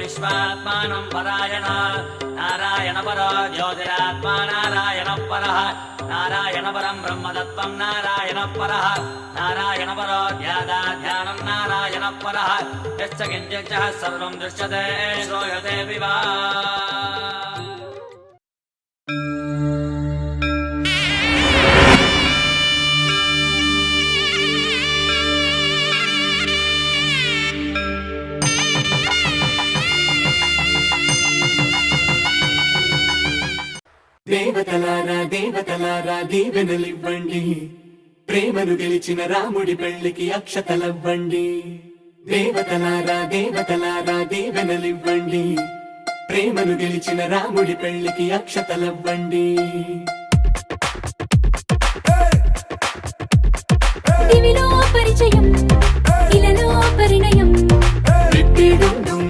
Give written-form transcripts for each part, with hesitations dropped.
विश्वात्मानं परायण नारायण परो ज्योतिरात्मा नारायण परः नारायण परं ब्रह्मतत्त्वं नारायण परः नारायण परो ध्यानं नारायण परः यश्च किञ्चित् सर्वं दृश्यते श्रूयते विवा దేవతలారా దేవతలారా దీవెనలివ్వండి ప్రేమను గెలిచిన రాముడి పెళ్లికి అక్షతలవ్వండి దేవతలారా దేవతలారా దీవెనలివ్వండి ప్రేమను గెలిచిన రాముడి పెళ్లికి అక్షతలవ్వండి దివిలో పరిచయం ఇలలో పరిణయం రిట్టిడుండుం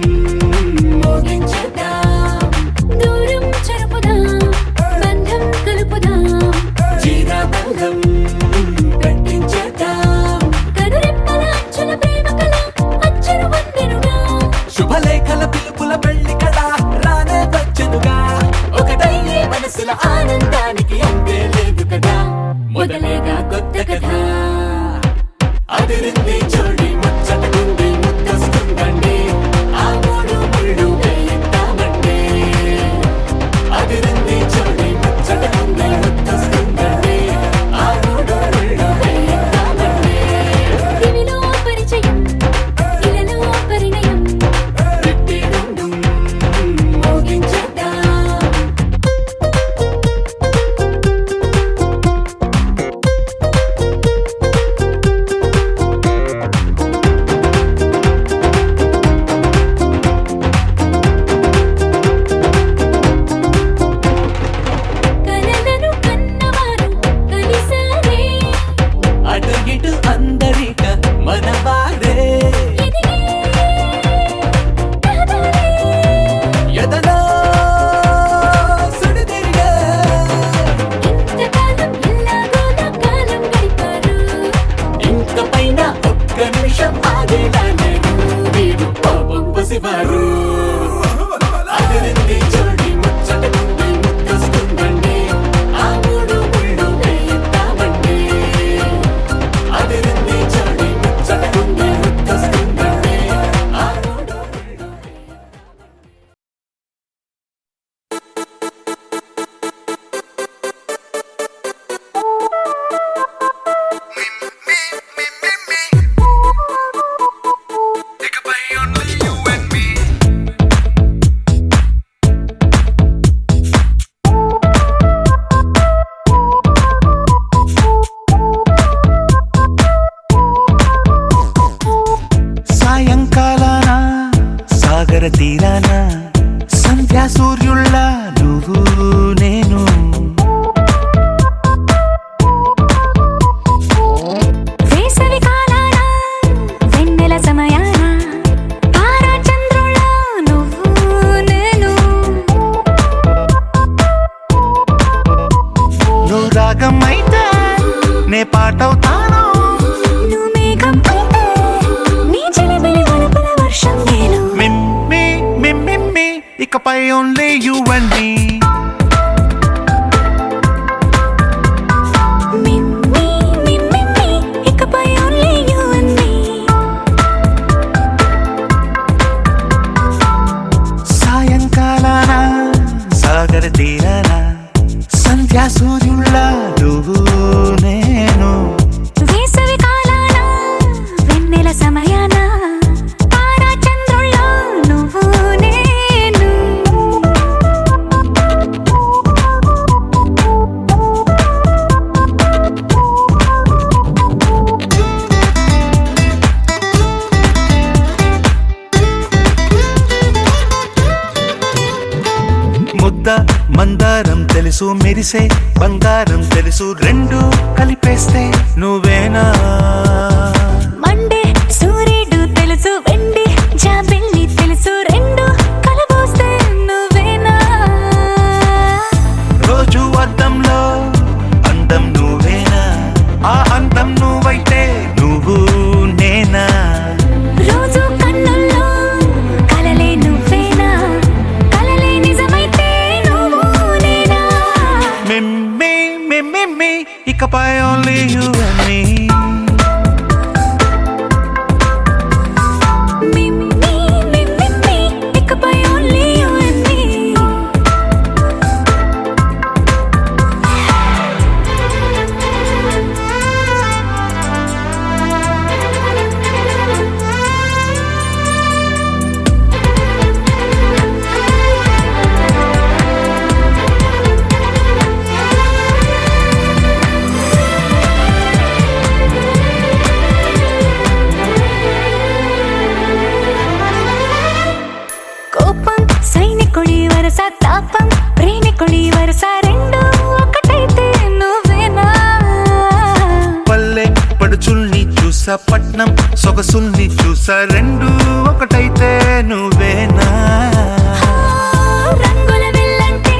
మోగించేద్దాం దూరం చెరుపుదాం బంధం కలుపుదాం జీరాబంధం కట్టించేద్దాం కనురెప్పల అంచుల ప్రేమ కళ అచ్చరు వందెనుగా శుభలేఖల పిలుపుల పెళ్లి కళ రానే వచ్చనుగా ఒకటయ్యే మనసుల ఆనందానికి అంతే లేదు కదా మొదలేగా కొత్త కథ అదిరింది చూడి ముచ్చటకుంది ముద్దొస్తుందండి ఆ మూడు ముళ్ళు వేయిద్దామండి అదిరింది చూడి ముచ్చటకుంది ముద్దొస్తుందండి ఆ మూడు ముళ్ళు వేయిద్దామండి దివిలో పరిచయం ఇలలో పరిణయం రిట్టిడుండుం మోగించేద్దాం కలలను కన్నవారు కలిసారే అటు ఇటు అందరిక మనవారే ఎదిగే రహదారే ఎదలో సుడితిరిగే ఇంతకాలం ఎల్లాగోలా కాలం గడిపారు ఇంక పైన ఒక్క నిమిషం ఆగేలా లేదు వీరు పాపం పసివారు అదిరింది చూడి ముచ్చటకుంది ముద్దొస్తుందండి ఆ మూడు ముళ్ళు వేయిద్దామండి అదిరింది చూడి ముచ్చటకుంది ముద్దొస్తుందండి ఆ మూడు ముళ్ళు సాయంకాలాన సాగర తీరాన సంధ్యా సూర్యుళ్ళ నువ్వు నేను వేసవి కాలాన వెన్నెల సమయాన తారా చంద్రుల నువ్వు నేను నువ్వు రాగం అయితే నే పాటవుతాను నువ్వు మేఘం అయితే నీ చిలిపిలి వలపుల వర్షం నేను మిమ్మి మిమ్మి ఇకపై ఓన్లీ యు అండ్ మీ మిమ్మి మిమ్మి ఇకపై ఓన్లీ యు అండ్ మీ సాయంకాలాన సాగర తీరాన సంధ్యా సూర్యుళ్ళ నువ్వు నేను వేసవి కాలాన వెన్నెల సమయాన తారా చంద్రుల నువ్వు నేను ముద్ద మందారం తెలుసు మెరిసే బంగారం తెలుసు రెండు కలిపేస్తే నువ్వేనా మండే సూర్యుడు తెలుసు వెండి జాబిల్లి తెలుసు రెండు కలబోస్తే నువ్వేనా రోజు అద్దంలో అందం నువ్వేనా ఆ అందం నువ్వైతే నువ్వు నేనా రోజు కన్నుల్లో కలలే నువ్వేనా చూసా పట్నం సొగసుల్ని చూసా రెండు ఒకటైతే నువ్వేనా రంగుల వెళ్ళంటే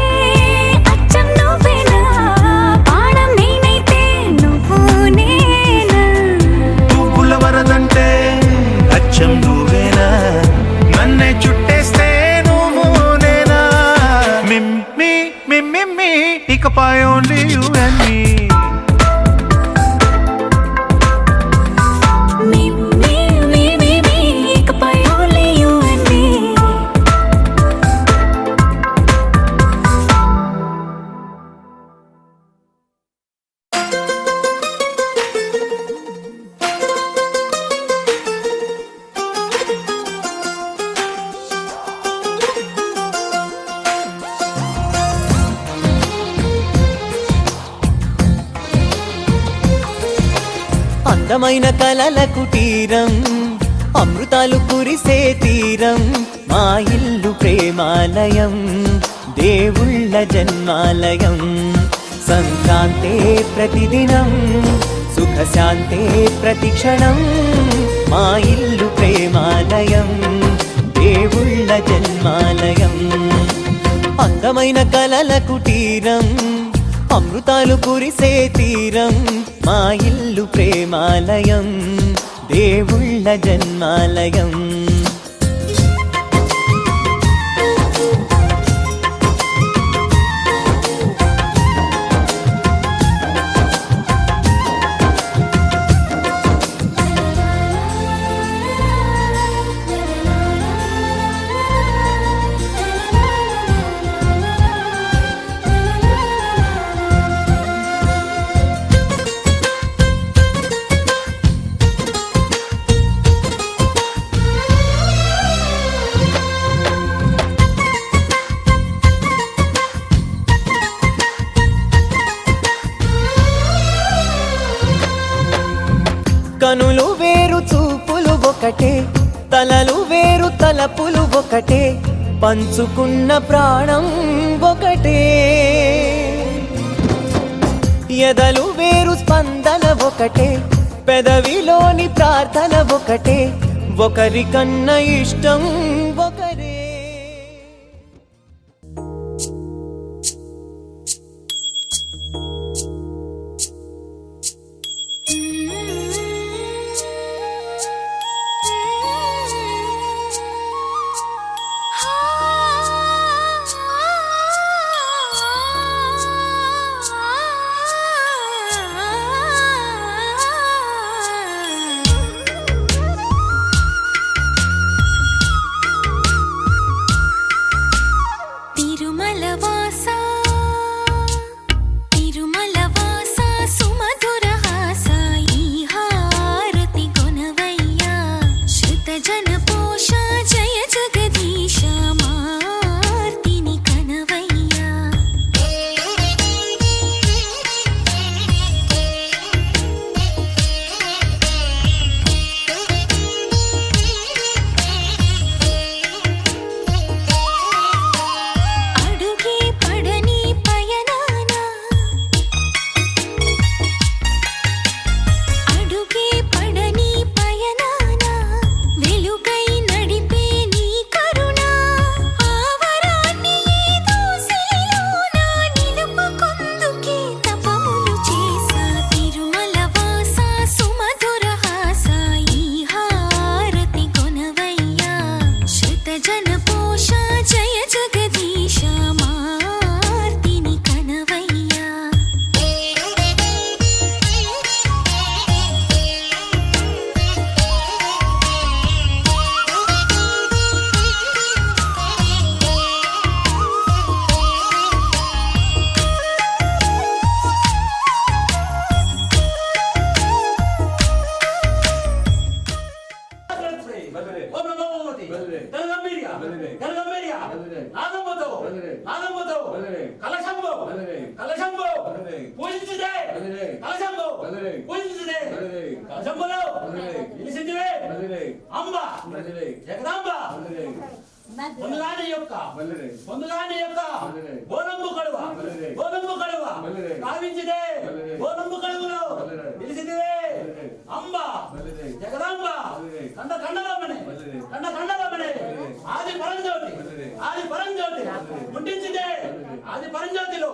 అచ్చం నువ్వేనా పాడం నేనైతే నువ్వు నేనా పువ్వుల వరదంటే అచ్చం నువ్వేనా నన్నే చుట్టేస్తే నువ్వు నేనా మిమ్మి మిమ్మి ఇకపై ఓన్లీ యు అండ్ మీ అందమైన కలల కుటీరం అమృతాలు కురిసే తీరం మా ఇల్లు ప్రేమాలయం దేవుళ్ళ జన్మాలయం సంక్రాంతే ప్రతిదినం సుఖశాంతే ప్రతిక్షణం మా ఇల్లు ప్రేమాలయం దేవుళ్ళ జన్మాలయం అందమైన కలల కుటీరం అమృతాలు కురిసే తీరం మా ఇల్లు ప్రేమాలయం దేవుళ్ళ జన్మాలయం కనులు వేరు చూపులు ఒకటే తలలు వేరు తలపులు ఒకటే పంచుకున్న ప్రాణం ఒకటే ఎదలు వేరు స్పందన ఒకటే పెదవిలోని ప్రార్థన ఒకటే ఒకరికన్నా ఇష్టం ఒకరే అంబ జగదాంబ కండ కండలమ్మని కండ కండలమ్మని ఆది పరంజ్యోతి ఆది పరంజ్యోతి ముట్టించితే ఆది పరంజ్యోతిలో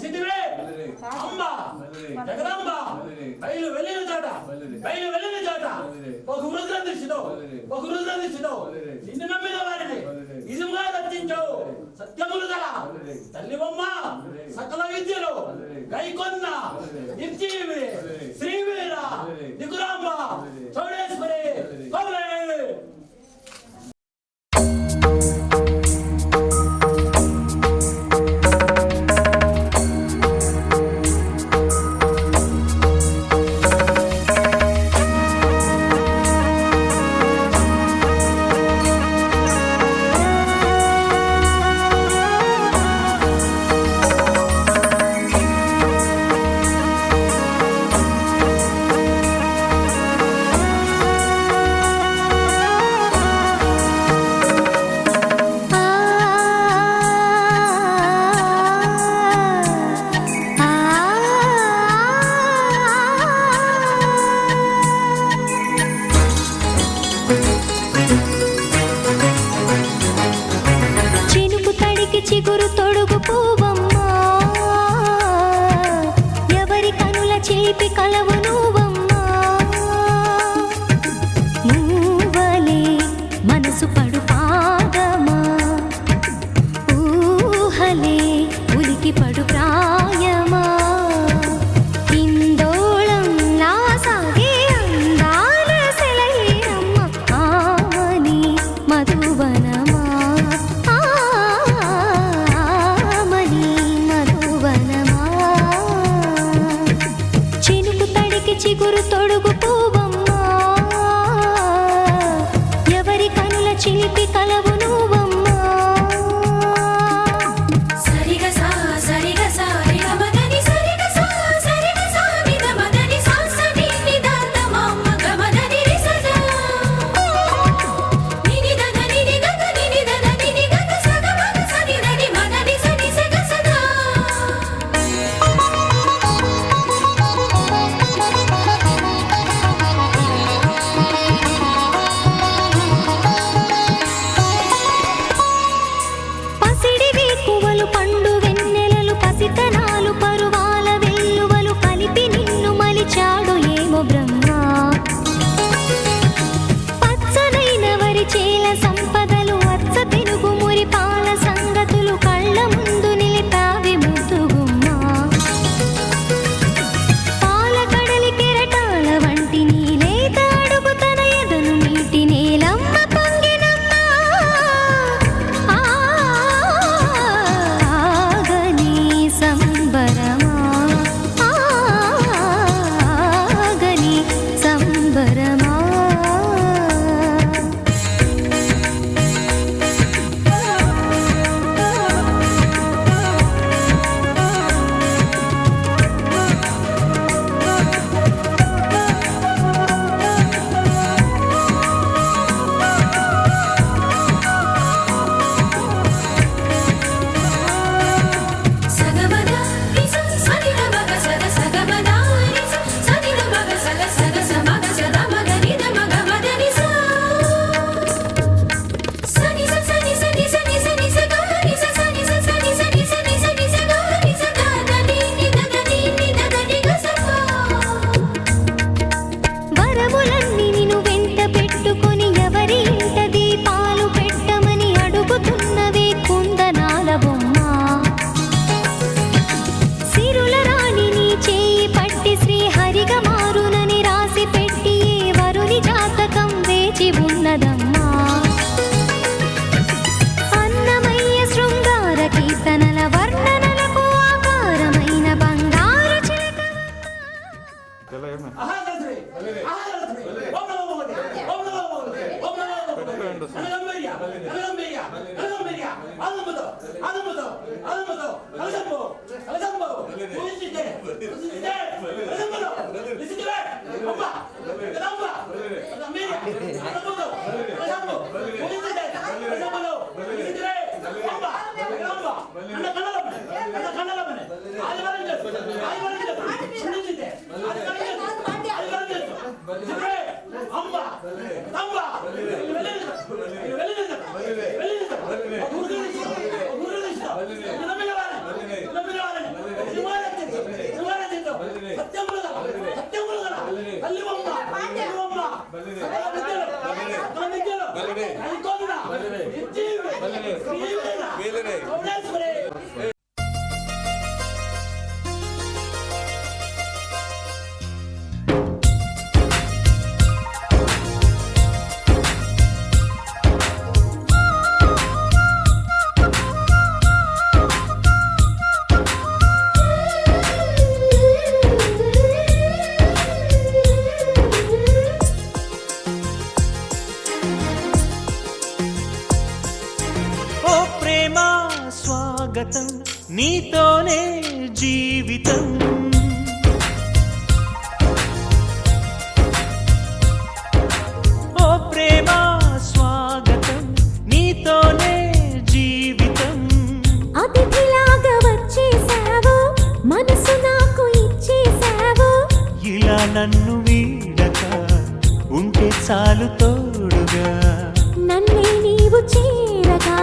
సిద్ధివే అంబ జగదాంబ బయలు వెళ్ళిన చోట బయలు వెళ్ళిన చోట ఒక రుద్ర దృష్టితో ఒక రుద్ర దృష్టితో నిన్ను నమ్మిన వారిని నిజంగా రక్షించవు సత్యములు గల తల్లివమ్మ సకల విద్యలు గైకొన్న నిర్జీవి శ్రీవీర నిగురాంబ చౌడేశ్వరి కౌలే చిగురు తొడుగు పూవమ్మా ఎవరి కనుల చేపి కలవు నువ్వమ్మా నువ్వలే మనసు పడు పాదమా ఊహలే ఉలికి పడు ప్రాయమా ఇందోళం నా సాగే అందాల సెలయేరమ్మ ఆమని మధువనమా చిగురు తొడుగు పూవమ్మా ఎవరి కనుల చిలిపి కలవు నువ్వమ్మా సరిగ సా సరిగ సా రిగ మదని సరిగ సా సరిగ సా నిద మదని సా సని నిదాన మమ్మ గమదని రిసద నిని దద నిని గగ నిని దద నిని గగ సగ మగ సని దని మదని సని సగ సదా పండు వెన్నెలలు పసితనాలు పరువాల వెల్లువలు కలిపి నిన్ను మలిచాడు ఏమో బ్రహ్మ పచ్చనైన వరి చేల సంపదలు అచ్చ తెలుగు మురి పాల సంగతులు కళ్ళ ముందు నిలిపావి ముద్దుగుమ్మ పాల కడలి కెరటాల వంటి నీలేత అడుగు తన ఎదను నీటి నేలమ్మ అన్నమయ్య శృంగార కీర్తనల వర్ణనలకు ఆకారమైన బంగారు చిలక జగదాంబ ఓ ప్రేమ స్వాగతం నీతోనే జీవితం ఓ ప్రేమ స్వాగతం నీతోనే జీవితం అతిథిలాగా వచ్చేసావు మనసు నాకు ఇచ్చేసావు ఇలా నన్ను వీడక ఉంటే చాలు తోడుగా నన్నే నీవు చేరగా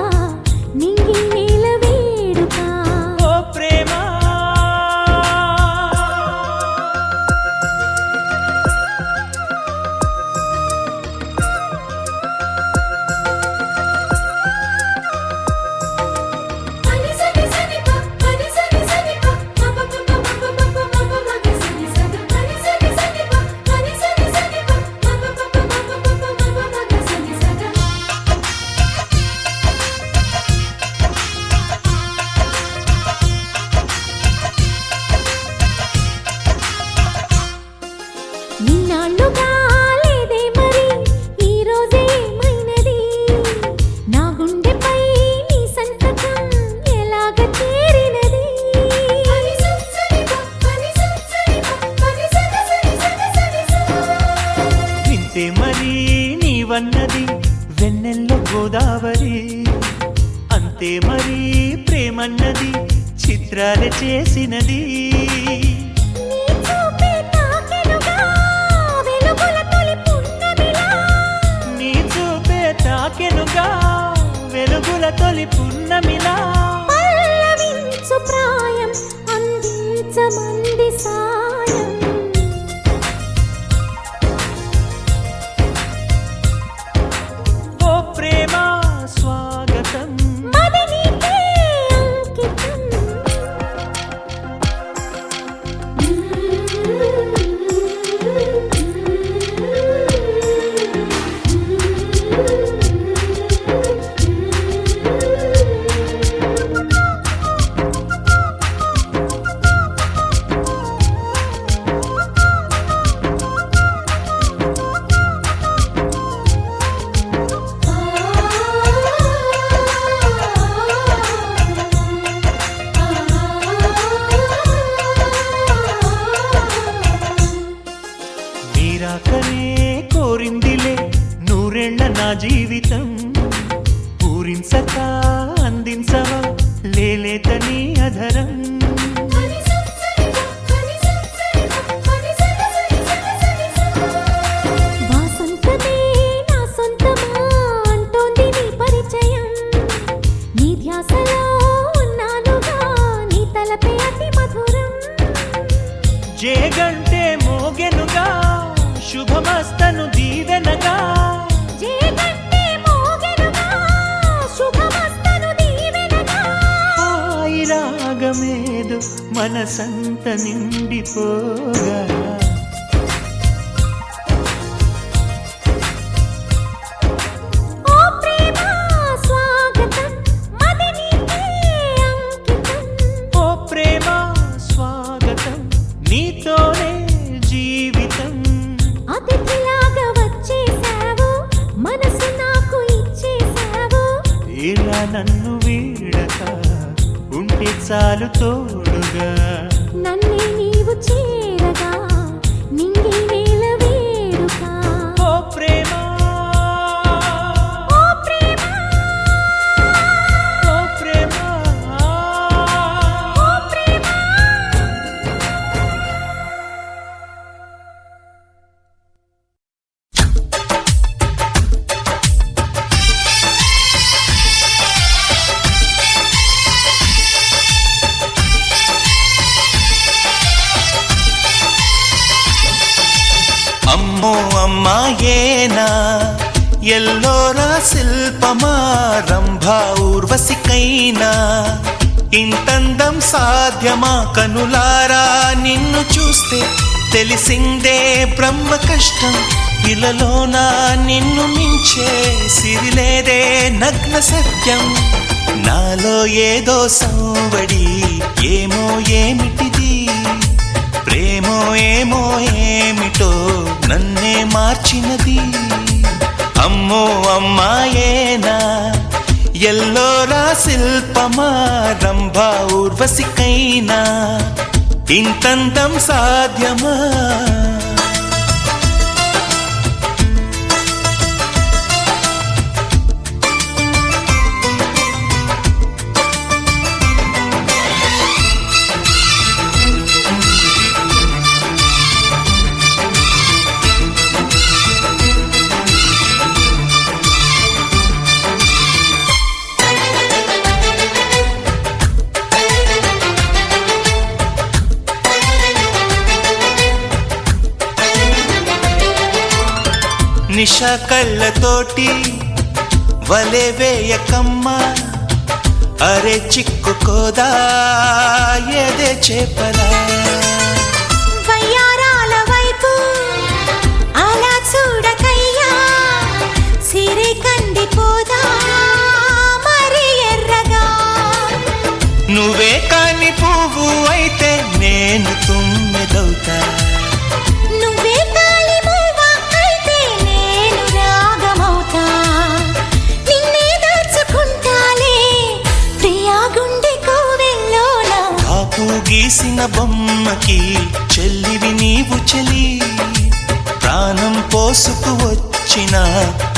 నింగి నేల వేడుక ఓ ప్రేమ అని సని సని ప అని సని సని ప ప ప ప ప ప ప ప ప మగ సని సని అని సని సని ప అని సని సని ప ప ప ప ప ప ప ప మగ సని సని నిన్నాళ్ళుగా లేదే మరి ఈ రోజే ఏమైనది నా గుండెపై నీ సంతకం ఎలాగ చేరినది అని సని పని సని పని సని వింటే మరి నీవన్నది వెన్నెల్లో గోదావరి అంతే మరి ప్రేమన్నది చిత్రాలు చేసినది నీ చూపే తాకెనుగా వెలుగుల తొలి పున్నమిలా నీ చూపే తాకెనుగా వెలుగుల తొలి పున్నమిలా పల్లవించు ప్రాయం అందించమంది సాయం ఓ ప్రేమ స్వాగతం మది నీకే అంకితం నీరాకనే కోరిందిలే నూరేళ్ల నా జీవితం పూరించక అందించవా లేలేత నీ అధరం వాసంతమే నా సొంతమా అంటోంది నీ పరిచయం నీ ధ్యాసలో ఉన్నానుగా నీ తలపే అతి మధురం జేగంటే మోగెనుగా శుభమస్తను దీవెనగా జేగంటే మోగెనుగా శుభమస్తను దీవెనగా హాయి రాగమేదు మనసంత నిండిపోగా ఓ ప్రేమ స్వాగతం మది నీకే అంకితం ఓ ప్రేమ స్వాగతం నీతోనే జీవితం అతిథిలాగా వచ్చేసావు మనసు నాకు ఇచ్చేసావు ఇలా నన్ను వీడక ఉంటే చాలు తోడుగా నన్నే నీవు చేరగా నింగి నేల వేడుక ఓ ప్రేమ ఓ ప్రేమ ఓ ప్రేమ ఓ ప్రేమ ఏనా ఎల్లోరా శిల్పమా రంభా ఊర్వశికైనా ఇంతందం సాధ్యమా కనులారా నిన్ను చూస్తే తెలిసిందే బ్రహ్మ కష్టం ఇలలోన నిన్ను మించే సిరిలేదే నగ్న సత్యం నాలో ఏదో సంవడి ఏమో ఏమిటిది ప్రేమో ఏమో ఏమిటో నన్నే మార్చినది అమ్మో అమ్మాయేనా ఎల్లోరా శిల్పమా రంభా ఊర్వశికైనా ఇంతందం సాధ్యమా నిషా కళ్ళతోటి వలె వేయకమ్మా అరే చిక్కుకోదా ఏదే చేపలా వయ్యారాల వైపు అలా చూడకయ్యా సిరి కందిపోదా మరి ఎర్రగా నువ్వే కాని పువ్వు అయితే నేను తుమ్మెదవుతా నువ్వే కాలి మూవ అయితే నేను రాగమవుతా నిన్నే దాచుకుంటాలే ప్రియా గుండె కోవెల్లోన కాపు గీసిన బొమ్మకి చెల్లివి నీవు చెలి ప్రాణం పోసుకు వచ్చిన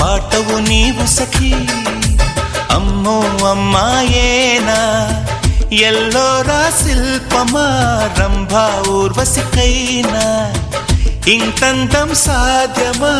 పాటవు నీవు సఖి అమ్మో అమ్మాయేనా ఎల్లోరా శిల్పమా రంభా ఊర్వశికైనా ఇంతందం సాధ్యమా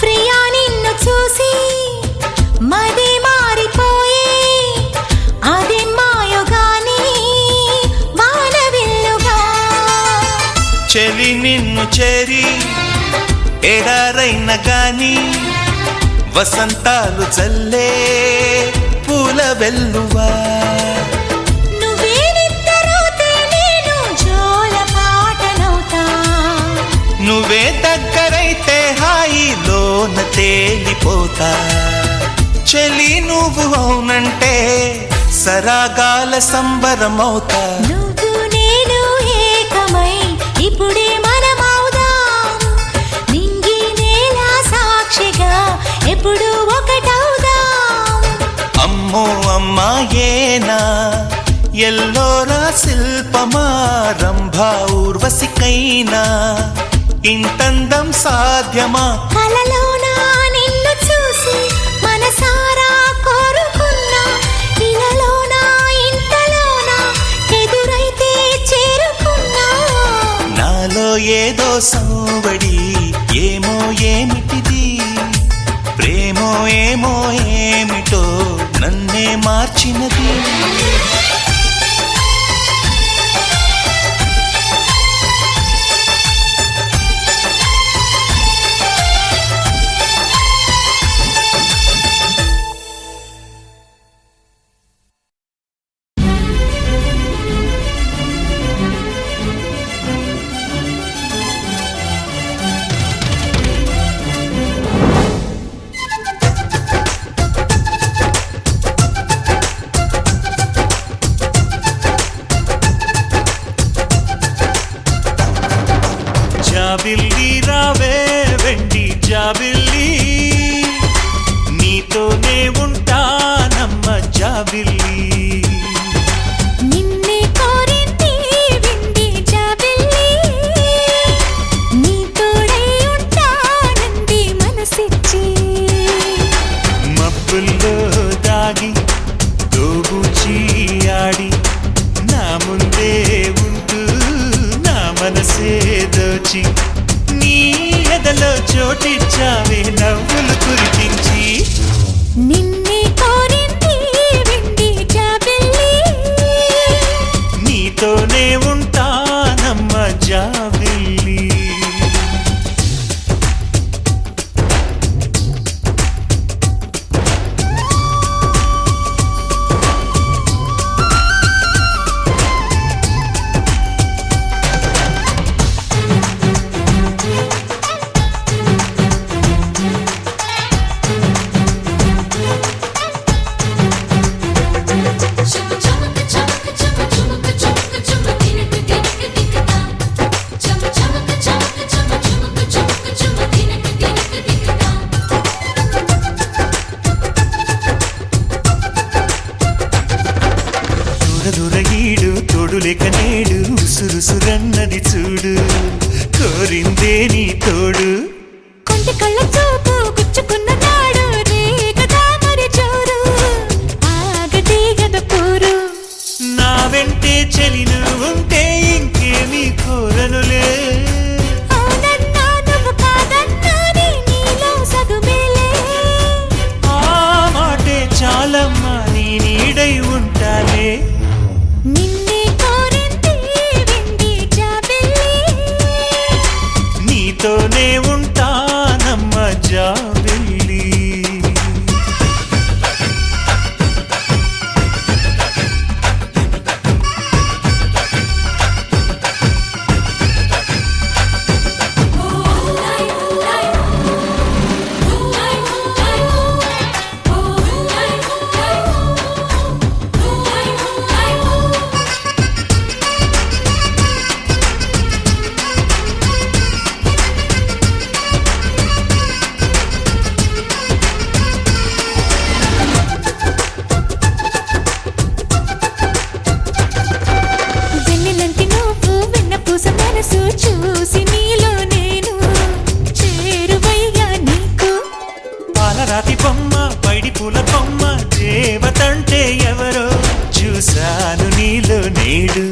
ప్రియా నిన్ను చూసి మది మారిపోయే అది మాయగాని వానవిల్లుగా చెలి నిన్ను చేరి ఎడారైన గాని వసంతాలు జల్లే పూల వెల్లువా నువ్వే నిద్దరవుతే నేను జోల పాటనవుతా నువ్వే దగ్గరైతే హాయిలోన తేలిపోతా చెలి నువ్వు అవునంటే సరాగాల సంబరమవుతా నువ్వు నేను ఏకమై ఇప్పుడే మనమవుదాం నింగి నేల సాక్షిగా ఎప్పుడు ఒకటవుదాం అమ్మో అమ్మాయేనా ఎల్లోరా శిల్పమా రంభా ఊర్వశికైనా ఇంతందం సాధ్యమా కలలోన నిన్ను చూసి మనసారా కోరుకున్నా ఇలలోన ఇంతలోన ఎదురైతే చేరుకున్నా నాలో ఏదో సంవడి ఏమో ఏమిటిది ప్రేమో ఏమో ఏమిటో నన్నే మార్చినది జాబిల్లి రావే వెండి జాబిల్లి నీతోనే ఉంటానమ్మ జాబిల్లి కోరిందే నీ తోడు కొంటి కళ్ళ చూపు గుచ్చుకున్న నాడు రేగదా మరి జోరు ఆగదే గద పోరు నా వెంటే చెలిను ఉంటే ఇంకేమీ కోరనులే అవునన్నా నువ్వు కాదన్నా నీలో సగుమేలే ఆ మాటే చాలమ్మా నీ నీడై ఉంటాలే నిన్నే కోరింది వెండి జాబిల్లి నీతోనే ఉంటానమ్మ జాబిల్లి వెన్నెలంటి నువ్వు వెన్నపూస మనసు చూసి నీలో నేను చేరువయ్యా నీకు పాలరాతి బొమ్మ పైడి పూల బొమ్మ దేవతంటే ఎవరో చూశాను నీలో నేడు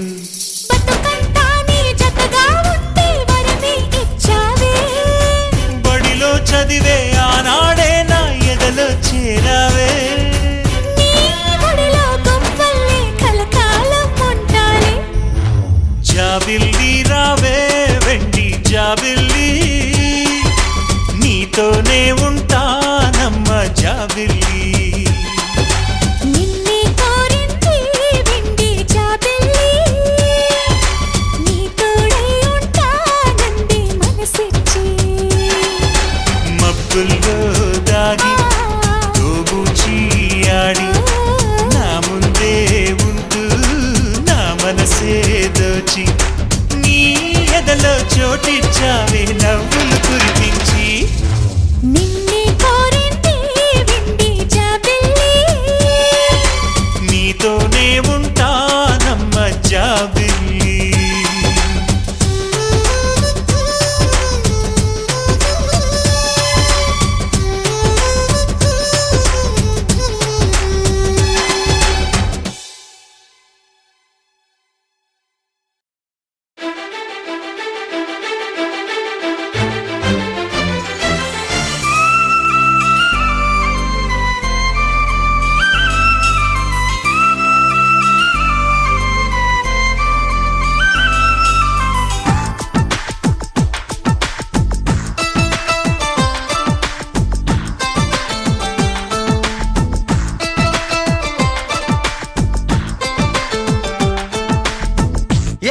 బతుకంతా నీ జతగా ఉంటే వరమే ఇచ్చావే బడిలో చదివే ఆనాడే నా ఎదలో చేరావే నీ ఒడిలో గుంపల్లే కలకాలం ఉంటాలే జాబిల్లి రావే వెండి జాబిల్లి నీతోనే ఉంటానమ్మ జాబిల్లి నిన్నే కోరింది వెండి జాబిల్లి నీ తోడై ఉంటానంది మనసిచ్చి మబ్బుల్లో దాగి తోబూచి ఆడి నా ముందే ఉంటూ నా మనసే దోచి నీ ఎదలో చోటిచ్చావే నవ్వులు కురిపించి నిన్నే కోరింది వెండి జాబిల్లి నీతోనే ఉంటానమ్మ జాబిల్లి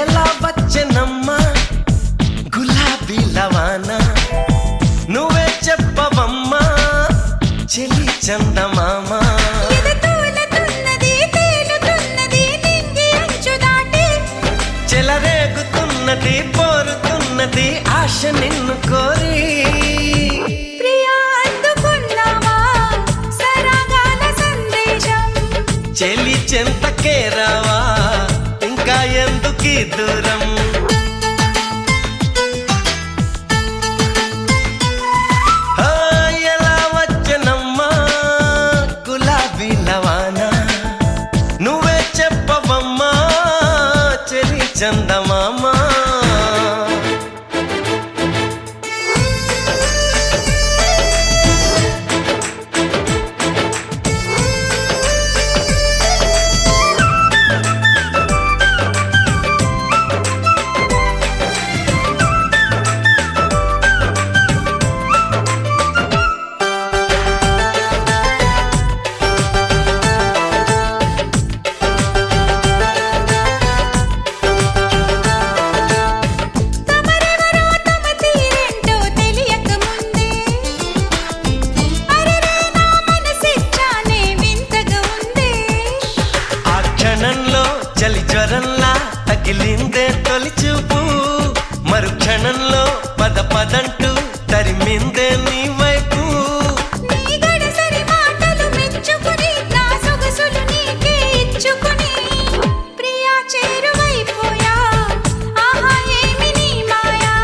ఎలా వచ్చనమ్మా గులాబీ లవానా నువ్వే చెప్పవమ్మా చెలి చందమామ ఎదతూలతున్నది తేలుతున్నది నింగి అంచు దాటి చెలరేగుతున్నది పోరుతున్నది ఆశ నిన్ను కోరి ప్రియా అందుకున్నావా సరాగాల సందేశం చెలి చెంతకే రావా ఇంకా ఎందుకీ దూరం ఆ, ఎలా వచ్చనమ్మా గులాబీ లవానా నువ్వే చెప్పవమ్మా చెలి చందమామ తగిలిందే తొలి చూపు మరుక్షణంలో పద పదంటూ తరిమిందే నీ వైపు నీ గడసరి మాటలు మెచ్చుకుని నా సొగసులు నీకే ఇచ్చుకుని ప్రియా చేరువైపోయా ఆహా ఏమి నీ మాయా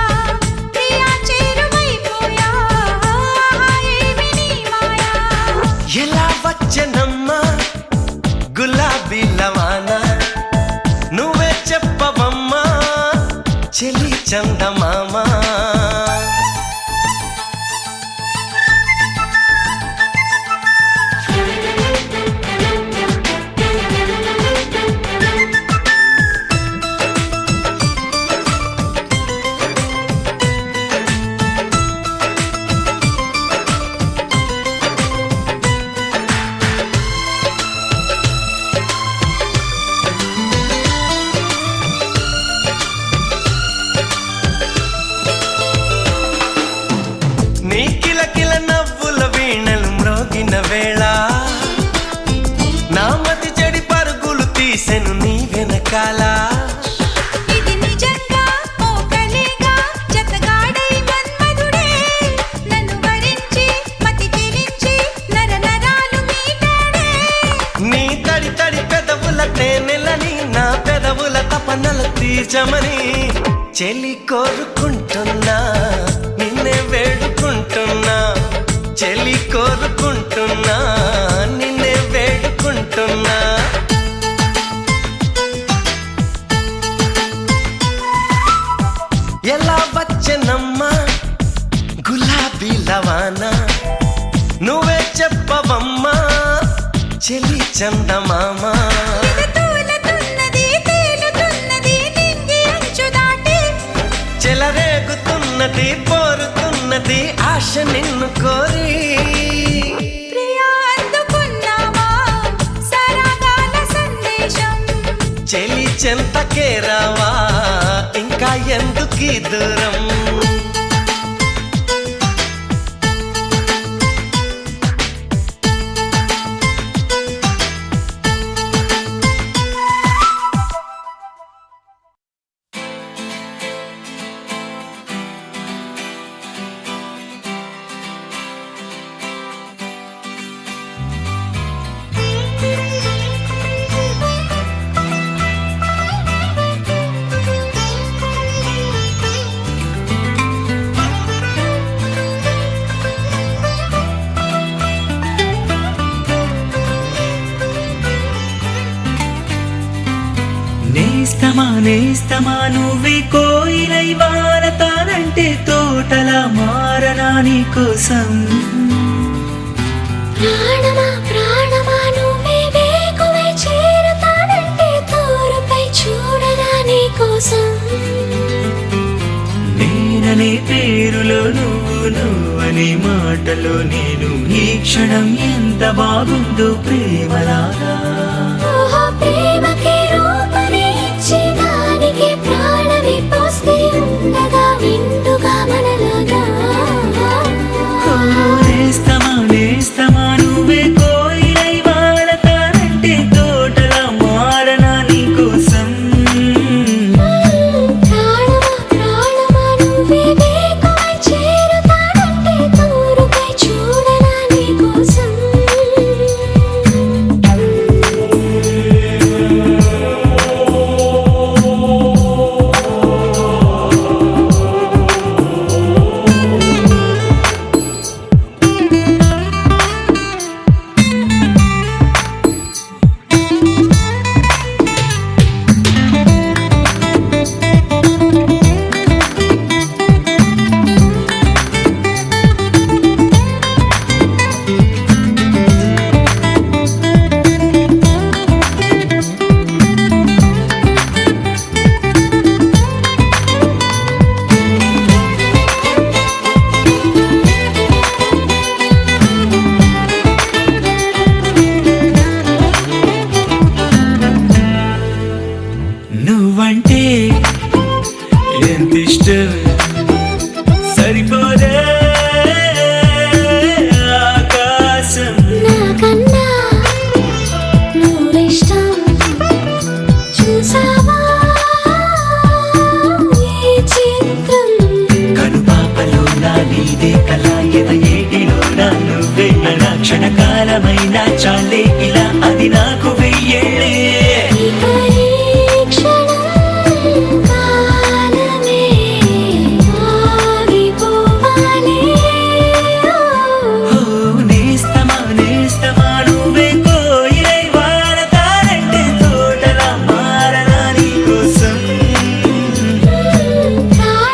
చందమామ నీ కిలకిల నవ్వుల వీణలు మ్రోగిన వేళ నా మతి చెడి పరుగులు తీసెను నీ వెనకాల ఇది నిజంగా ఓ కలేగా జతగాడై మన్మధుడే నన్ను వరించి మతి చెలించి నరనరాలు మీటాడే నీ తడి తడి పెదవుల తేనెలని నా పెదవుల తపనల తీర్చమని చెలి కోరుకుంటున్నా నిన్నే వేడుకుంటున్నా చెలి కోరుకుంటున్నా నిన్నే వేడుకుంటున్నా ఎలా వచ్చనమ్మా గులాబీ లవానా నువ్వే చెప్పవమ్మా చెలి చందమామ తూలుతున్నది తేలుతున్నది నింగి అంచు దాటి చెలరేగుతున్నది పోరుతున్నది ఆశ నిన్ను కోరి ప్రియా అందుకున్నావా సరాగాల సందేశం చెలి చెంతకే రావా ఇంకా ఎందుకీ దూరం నేస్తమా నువ్వే కోయిలై వారతానంటే తోటలా మారనా నీ కోసం ప్రాణమా ప్రాణమా నువ్వే వేకువై చేరతానంటే తోరుపై చూడగా నీ కోసం నేననే పేరులో నువ్వనే మాటలో నేను ఈ క్షణం ఎంత బాగుందో ప్రేమలాగా ఓహో ప్రేమకి రూపమే ఇచ్చి దానికి ప్రాణమి పోస్తే ఉండగా విండుగా మనలాగా నేస్తమా నువ్వే కోయిలై వాడతానంటే తోటలా మారనా నీ కోసం ప్రాణమా ప్రాణమా నువ్వే వేకువై చేరతానంటే తోరుపై చూడగా నీ కోసం నువ్వంటే ఎంత ఇష్టం సరిపోదే ఆకాశం నాకన్నా నువ్విష్టం చూసావా ఈ చిత్రం కనుపాపలో నా నీదే కళ ఎద ఏటిలో నా నువ్వే నా క్షణకాలమైన చాలే ఇలా అది నాకు వెయ్యేళ్ళే ఇక ఈ క్షణం కాలమే ఆగిపోవాలి నేస్తమా నువ్వే కోయిలై వాడతానంటే తోటలా మారనా నీ కోసం ప్రాణమా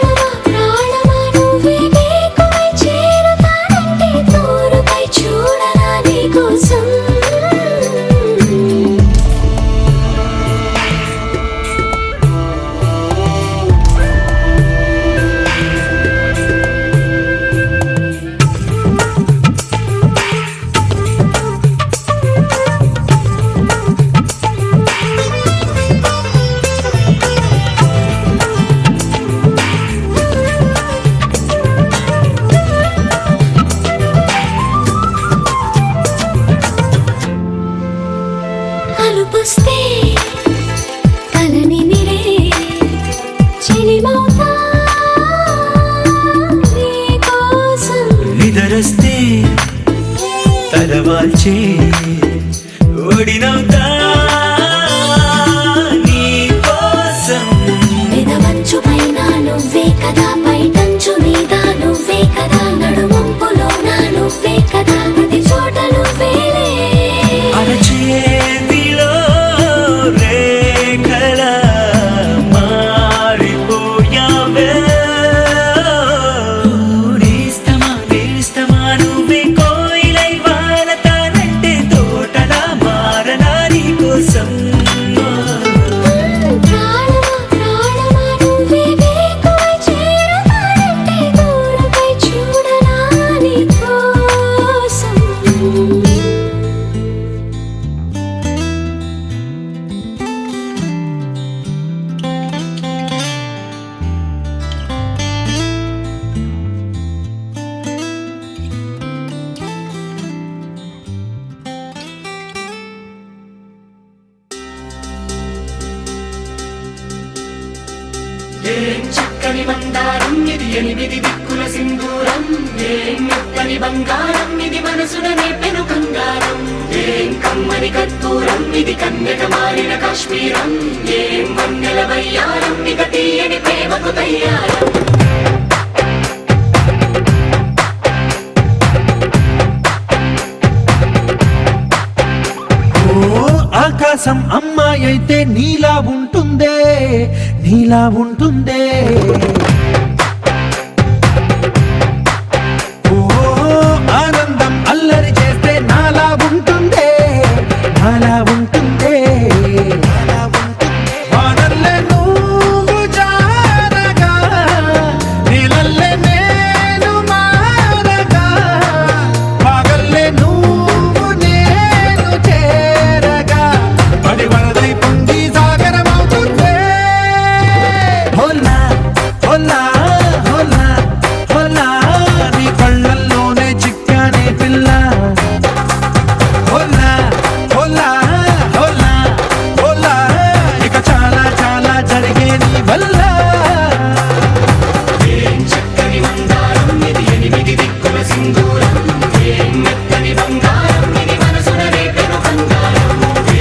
వస్తే కలని నిరే చెలిమౌతా నీ కోసం నిదరస్తే తలవాల్చే ఓడినవుతా నీ కోసం పెదవంచు పైన నువ్వే కదా పైటంచు మీద నువ్వే కదా నడుమంపులోన నువ్వే కదా ప్రతి చోట నువ్వేలే అరచేతిలో రేఖల మారిపోయావే నేస్తమా నువ్వే కోయిలై వాలతానంటే తోటలా మారనా నీ కోసం ప్రాణమా ప్రాణమా నువ్వే వేకువై చేరతానంటే దూరపై చూడనా నీ కోసం ఏం చక్కని మందారం ఇది ఎనిమిది దిక్కుల సింధూరం ఏం మెత్తని బంగారం ఇది మనసున నేపెను కంగారం ఏం కమ్మని కర్పూరం ఇది కన్యక మారిన కాశ్మీరం ఏం వన్నెల వయ్యారం ఇక తీయని ప్రేమకు తయ్యారం ఆకాశం అమ్మాయి అయితే నీలా ఉంటుందే నీలా ఉంటుందే ఓ ఆనందం అల్లరి చేస్తే నాలా ఉంటుందే నాలా ఉంటుందే వానల్లే నువ్వు జారగా నీలల్లే నేను మారగా పగల్లే నువ్వు నేను చేరగా పడి వరదై పొంగి సాగరమవుతుందే హోలా హోలా హోలా హోలా నీ కళ్ళల్లోనే చిక్కానే పిల్ల హోలా హోలా హోలా హోలా ఇక చాలా చాలా జరిగే నీ వల్ల ఏం చక్కని మందారం ఇది ఎనిమిది దిక్కుల సింధూరం ఏం మెత్తని బంగారం ఇది మనసున రేపెను కంగారం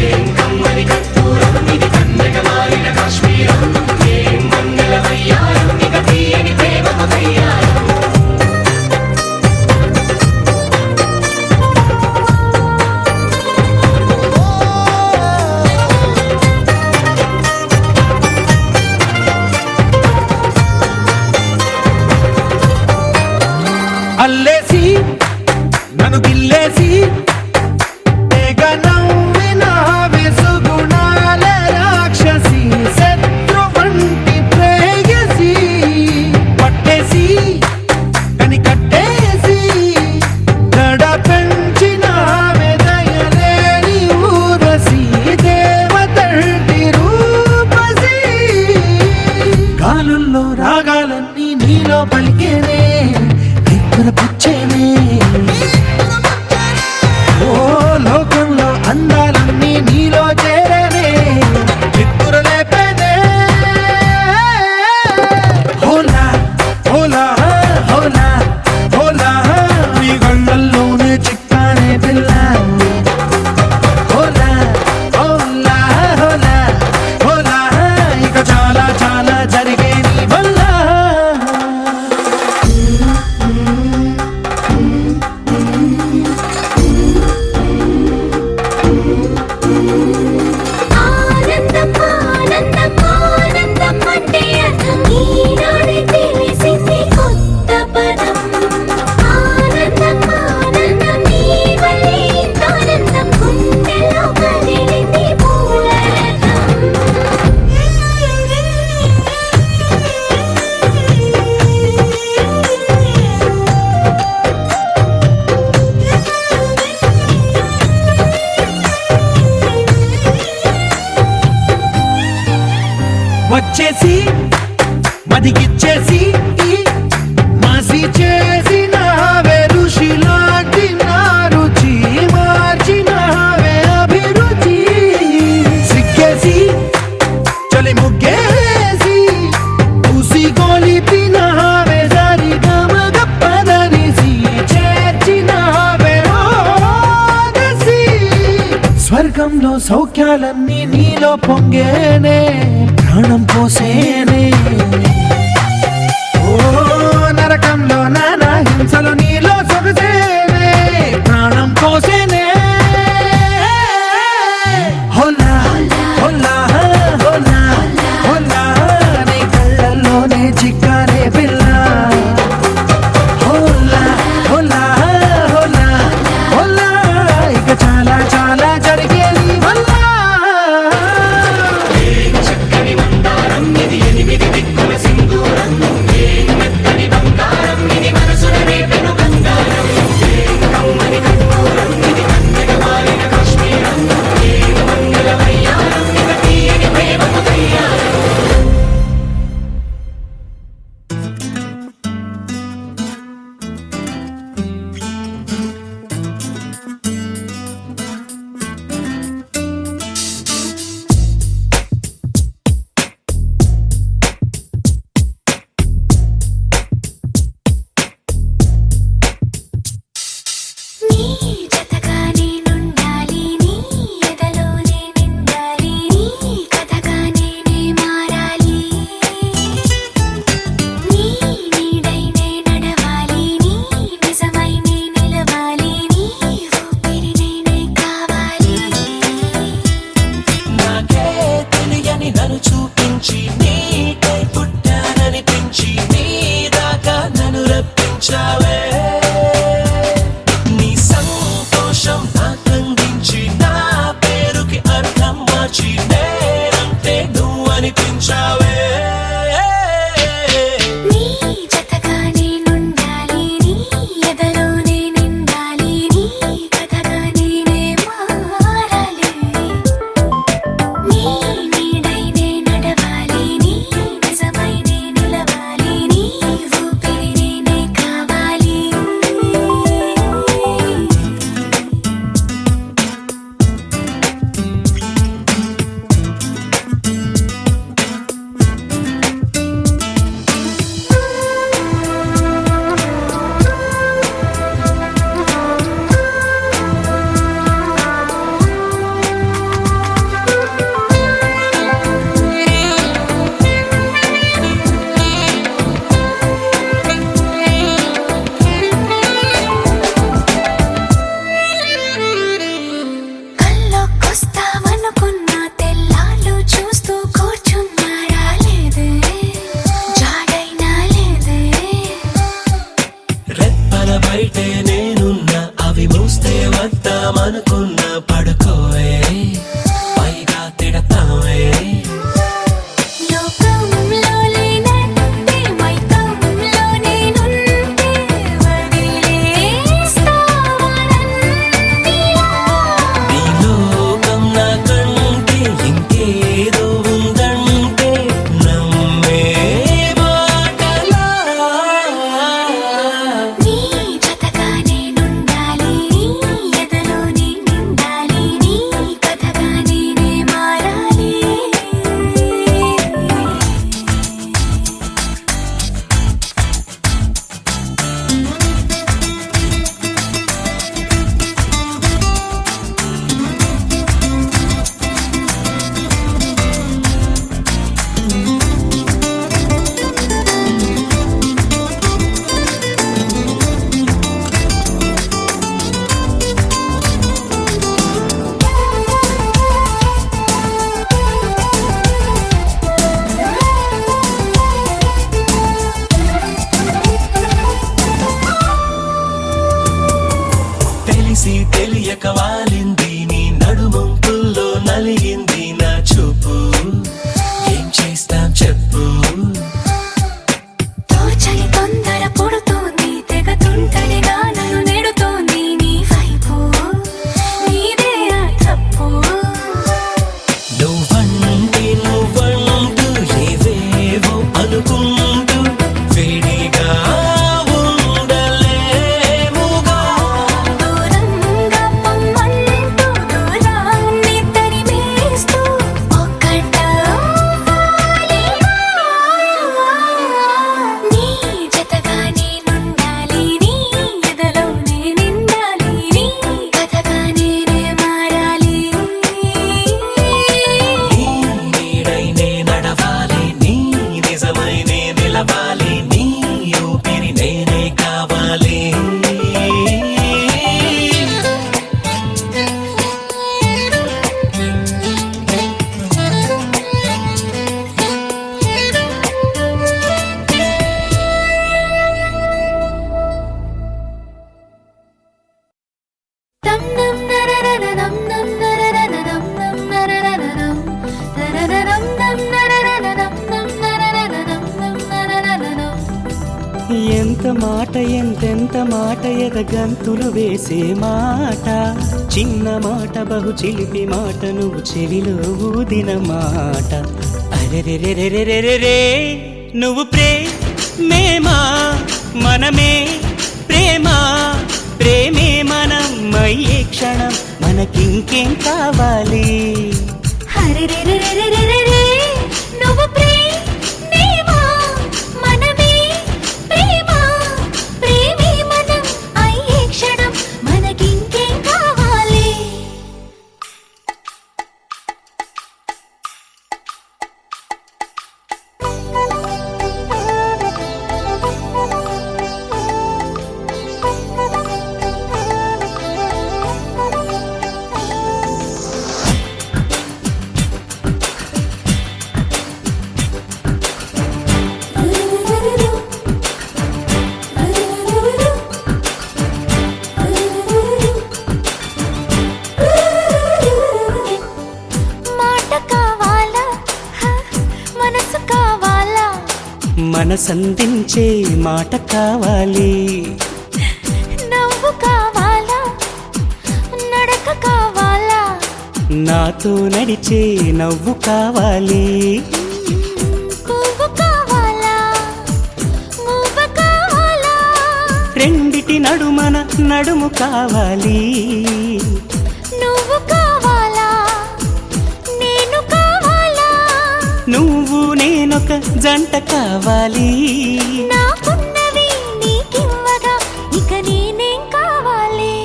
ఏం కమ్మని కర్పూరం ఇది కన్యక మారిన కాశ్మీరం ఏం వన్నెల వయ్యారం ఇక తీయని ప్రేమకు తయ్యారం అల్లేసి నన్ను గిల్లేసి తెగ నవ్విన వెసుగుణాల రాక్షసి శత్రు వంటి ప్రేయసి పట్టేసి కని కట్టేసి గడ పెంచిన దయలేని ఊరసి దేవతంటి రూపసి గాలుల్లో రాగాలన్నీ నీలో పలికేనే నిద్రపుచ్చేనే ఓ లోకంలో అందాలన్నీ నీలో చేరేనే నిద్రలేపేనే హోలా హోలా హోలా హోలా నీ కళ్ళల్లోనే చిక్కానే పిల్ల హోలా హోలా హోలా హోలా ఇక చాలా చాలా జరిగే నీ వల్ల ఆనందం ఆనందం ఆనందం అంటే అర్థం ఈనాడే తెలిసింది కొత్త పదం ఆనందం ఆనందం నీ వల్లే ఇంత ఆనందం గుండెలో కదిలింది వచ్చేసి మదిగిచ్చేసి మాసి చేసిన ఋషిలాంటి నా రుచి మార్చిన అభిరుచి లోకంలో సౌఖ్యాలన్నీ నీలో పొంగేనే ప్రాణం పోసేనే ఓ నరకంలో నానా హింసలు నీలో సొగసేనే ప్రాణం పోసేనే హోలా హోలా హోలా హోలా నీ కళ్ళల్లోనే చిక్కారే పిల్ల హోలా హోలా హోలా హోలా ఇక చాలా చాలా జరిగే నీ వల్ల చక్కని మందారం ఇది ఎనిమిది దిక్కుల సింధూరం ఏం మెత్తని బంగారం ఇది మనసున రేపెను కంగారం ఏం కమ్మని కర్పూరం ఇది కన్నెగ మారిన కాశ్మీరం ఏం మంగళ వయ్యారం ఇక తీయని ప్రేమకు తయ్యారం నీ జతగా నేనుండాలి నీ ఎదలోనే నిండాలి నీ కథగా నేనే మారాలి నీ నీడైనే నడవాలి నీ నిజమై నే నిలవాలి నీ ఊపిరి నేనే కావాలి నాకే తెలియని నన్ను చూపించి నీకై పుట్టాననిపించి నీ దాకా నన్ను రప్పించావే నీ సంతోషం నాకందించి నా పేరుకి అర్థం మార్చి నేనంటే నువ్వు అనిపించావే నీ జతగా నేనుండాలి నీ ఎదలోనే నిండాలి నీ కథగా నేనే మారాలి నీ నీడైనే నడవాలి నీ నిజమై నే నిలవాలి నీ ఊపిరి నేనే కావాలి కల్లోకొస్తావనుకున్న తెల్లాళ్ళు చూస్తూ కూర్చున్నా రాలేదే జాడైనా లేదే రెప్పల బయటే నేనున్నా అవి మూస్తే వద్దామనుకున్నా పడుకోవే పైగా తిడతావే లోకంలో లేనంటే మైకంలో నేనుంటే వదిలేస్తావా నన్నిలా నీ లోకం నాకంటే ఇంకేదో ఉందంటే నమ్మే మాటలా నీ జతగా నేనుండాలి నీ ఎదలోనే నిండాలి మాట ఎంతెంత మాట ఎదగంతులు వేసే మాట చిన్న మాట బహు చిలిపి మాట నువ్వు చెవిలో ఊదిన మాట అరెరెరెరెరెరెరే నువ్వు ప్రేమేమా మనమే ప్రేమ ప్రేమే మనం అయ్యే క్షణం మనకింకేం కావాలి హరిరెరెరెరెరెరెరే నువ్వు ప్రేమేమా మనమే ప్రేమ ప్రేమే మనం అయ్యే క్షణం మనకింకేం కావాలి మాట కావాలా మనసు కావాలా మనసందించే మాట కావాలి నవ్వు కావాలా నడక కావాలా నాతో నడిచే నవ్వు కావాలి పువ్వు కావాలా మువ్వ కావాలా రెండిటి నడుమన నడుము కావాలి నువ్వు కావాలా నేను కావాలా నువ్వు నేనొక జంట కావాలి నాకున్నవి నీకివ్వగా ఇక నేనేం కావాలి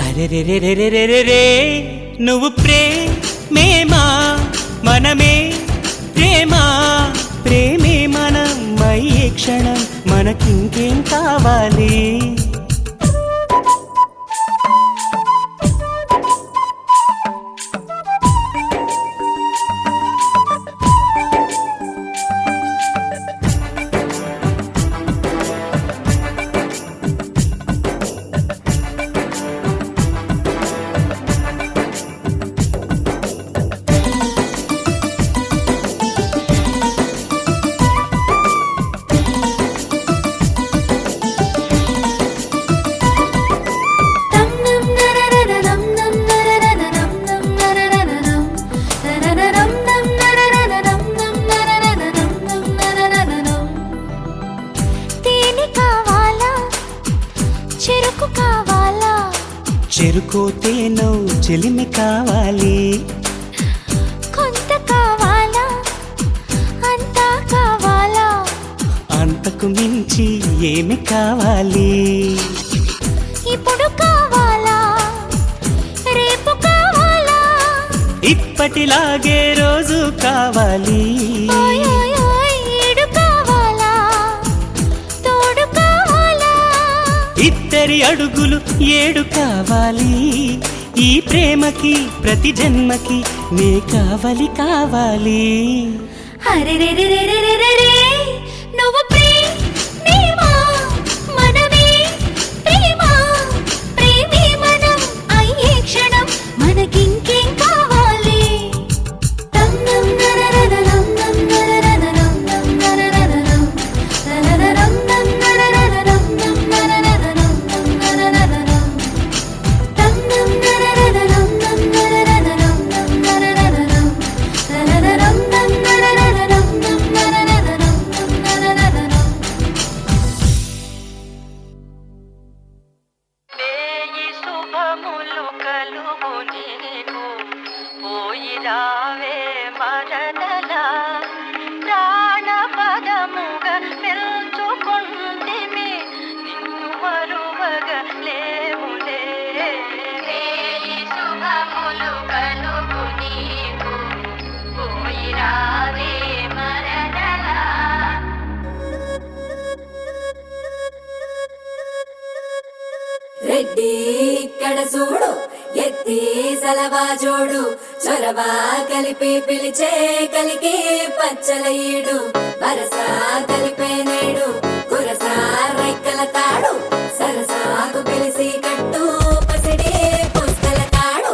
అరెరెరెరెరెరెరే నువ్వు ప్రేమేమా మనమే ప్రేమ ప్రేమే మనం అయ్యే క్షణం మనకింకేం కావాలి నం నరరరనం నం నరరరనం నం నరరరనం నరరరం నం నరరరనం నం నరరరనం నం నరరరనం తేనె కావాలా చెరుకు కావాలా చెరుకో తేనో చెలిమి కావాలి కొంత కావాలా అంతా కావాలా అంతకు మించి ఏమి కావాలి ఇప్పుడు కావాలా రేపు కావాలా ఇప్పటిలాగే రోజు కావాలి ఓయ్ ఓయ్ ఓయ్ ఏడు కావాలా తోడు కావాలా ఇద్దరి అడుగులు 7 కావాలి ఈ ప్రేమకి ప్రతి జన్మకి నే కావాలి కావాలి హరిరెరెరెరెరెరే నువ్వు ప్రేమేమా మనమే ప్రేమ ప్రేమే మనం అయ్యే క్షణం మనకింకేం కావాలి నం నం నరరరనం నం నరరరనం నం నరరరనం నరరరం నం నరరరనం నం నరరరనం నం నరరరనం నం నం నరరరనం నం నరరరనం నం నరరరనం నరరరం నం నరరరనం నం నరరరనం నం నరరరనం వేయి శుభములు కలుగు నీకు పోయి రావే మరదలా ప్రాణ పదముగా నిల్చుకుంటిమి నిన్ను మరువగా లేములే వేయి శుభములు కలుగు నీకు పోయి రావే మరదలా రెడ్డి ఇక్కడ చూడు ఎత్తి సలవా జోడు చొరవ కలిపి పిలిచే కలికి పచ్చల ఈడు వరస కలిపే నేడు కురస రెక్కల తాడు సరసాకు పిలిసి కట్టు పసిడి పుస్తల తాడు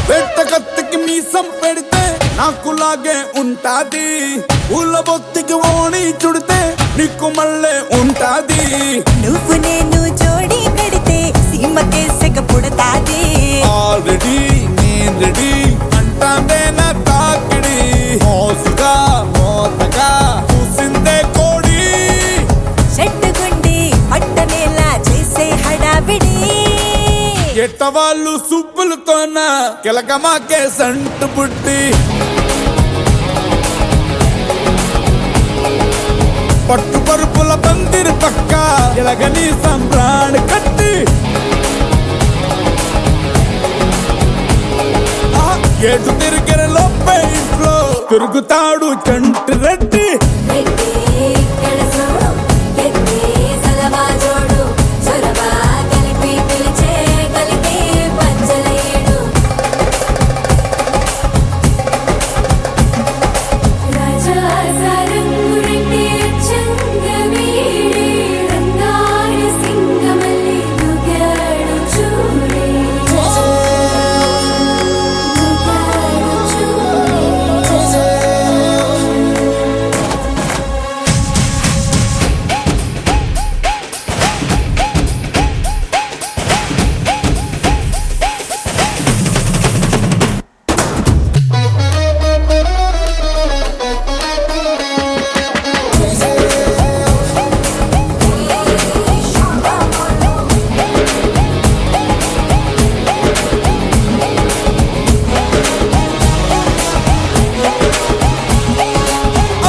Hey! మీసం పెడితే నాకులాగే ఉంటాది, పూల బొత్తికి ఓణి చుడితే నీకు మళ్ళీ ఉంటాది. నువ్వు నేను జోడి కడితే సీమకే సెగ పుడతాది. ఆల్రెడీ నేను రెడీ అంటాందే నా తాకిడి, మోసుగా మోతగా చూసిందే కోడి. చెట్టుగుండి పట్టనేలా చేసే హడావిడి. ఎట్టవాళ్ళు సుబ్బులతోన కిలకమాకే సంటు పుట్టి, పట్టు పరుపుల పందిరి పక్క ఎలగని సంబ్రాణి కట్టి, ఏటు తిరిగిన లోపే ఇంట్లో తిరుగుతాడు చంటి రెడ్డి. రెడ్డి కడసో ఎత్తి సలవా జోడు చొరవ కలిపి పిలిచే కలిపి పంచలేడు. రాజా సారంగు రెడ్డి చంగవీడి రంగారి సింగమల్లి దుగాడు చూడే దుగాడు చూడే.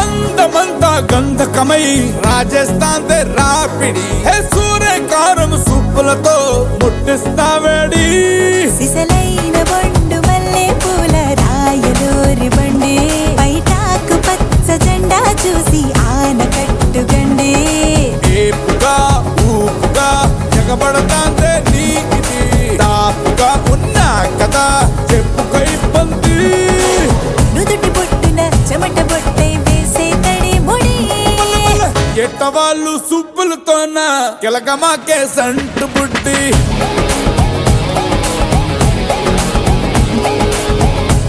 అందమంతా గంధకమై రాజస్థాన్ దే రాపిడి, హే సూర్యకారం సూపులతో ముట్టిస్తావేడి. సిసలైన బొండు మల్లె పూల రాయలూరి బండి, బయటాకు పచ్చ జెండా చూసి ఆనకట్టుగండి. ఏపుగా ఊపుగా జగబడతాందే నీకిది, తాపుగా ఉన్నా కదా చెప్పుక ఇబ్బంది. నుదుటి బొట్టున చెమట బొట్టై వేసే తడి ముడి. ఎట్టవాళ్ళు సుబ్బులతోన కిలకమాకే సంటు బుడ్డి,